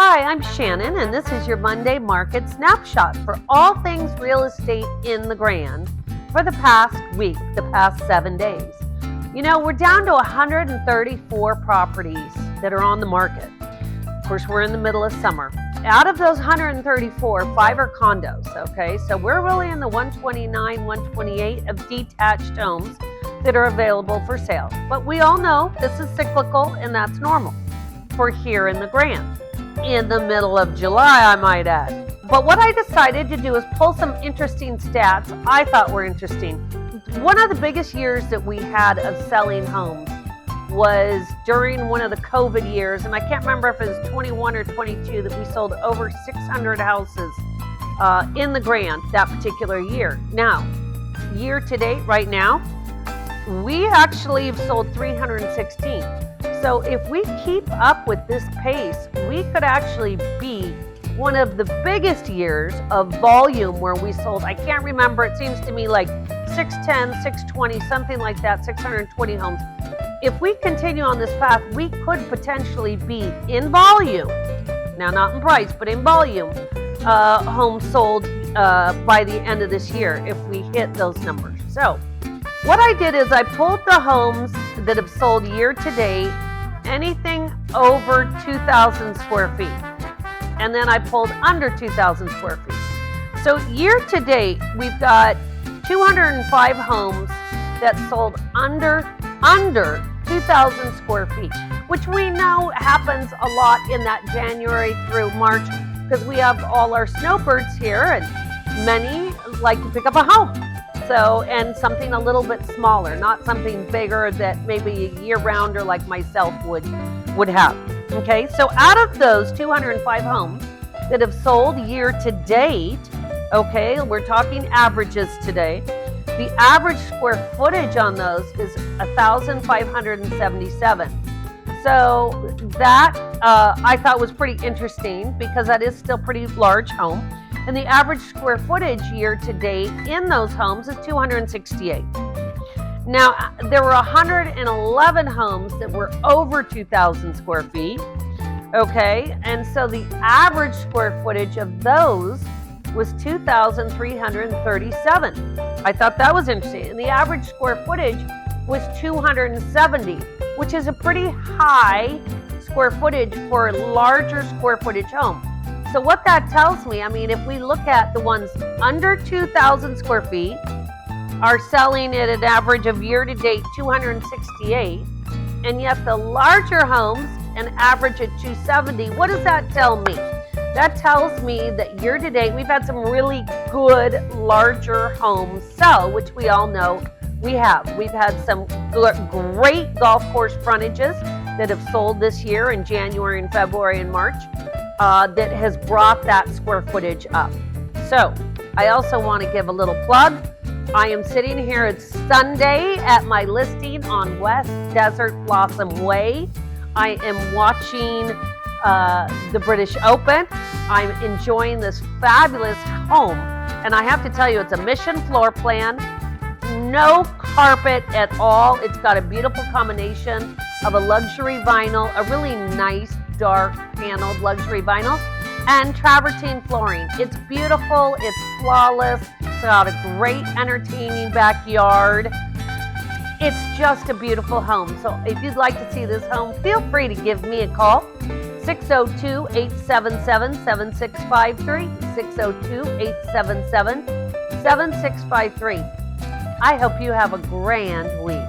Hi, I'm Shannon, and this is your Monday Market Snapshot for all things real estate in the Grand for the past week, the past 7 days. You know, we're down to 134 properties that are on the market. Of course, we're in the middle of summer. Out of those 134, 5 are condos, okay? So we're really in the 129, 128 of detached homes that are available for sale. But we all know this is cyclical, and that's normal for here in the Grand. In the middle of July, I might add. But what I decided to do is pull some interesting stats I thought were interesting. One of the biggest years that we had of selling homes was during one of the COVID years, and I can't remember if it was 21 or 22 that we sold over 600 houses in the Grand that particular year. Now, year to date, right now, we actually have sold 316. So if we keep up with this pace, we could actually be one of the biggest years of volume where we sold, I can't remember, it seems to me like 610, 620, something like that, 620 homes. If we continue on this path, we could potentially be in volume, now not in price, but in volume, homes sold by the end of this year if we hit those numbers. So what I did is I pulled the homes that have sold year to date, anything over 2,000 square feet. And then I pulled under 2,000 square feet. So year to date, we've got 205 homes that sold under 2,000 square feet, which we know happens a lot in that January through March because we have all our snowbirds here and many like to pick up a home. So, and something a little bit smaller, not something bigger that maybe a year-rounder like myself would have. Okay, so out of those 205 homes that have sold year to date, okay, we're talking averages today. The average square footage on those is 1,577. So that I thought was pretty interesting because that is still pretty large home. And the average square footage year to date in those homes is 268. Now, there were 111 homes that were over 2,000 square feet, okay? And so the average square footage of those was 2,337. I thought that was interesting. And the average square footage was 270, which is a pretty high square footage for a larger square footage home. So what that tells me, I mean, if we look at the ones under 2,000 square feet are selling at an average of year-to-date 268, and yet the larger homes an average at 270, what does that tell me? That tells me that year-to-date we've had some really good larger homes sell, which we all know we have. We've had some great golf course frontages that have sold this year in January and February and March. That has brought that square footage up. So I also want to give a little plug. I am sitting here, it's Sunday at my listing on West Desert Blossom Way. I am watching the British Open. I'm enjoying this fabulous home. And I have to tell you, it's a mission floor plan, no carpet at all. It's got a beautiful combination of a luxury vinyl, a really nice dark paneled luxury vinyl, and travertine flooring. It's beautiful, it's flawless, it's got a great entertaining backyard. It's just a beautiful home. So if you'd like to see this home, feel free to give me a call, 602-877-7653, 602-877-7653. I hope you have a grand week.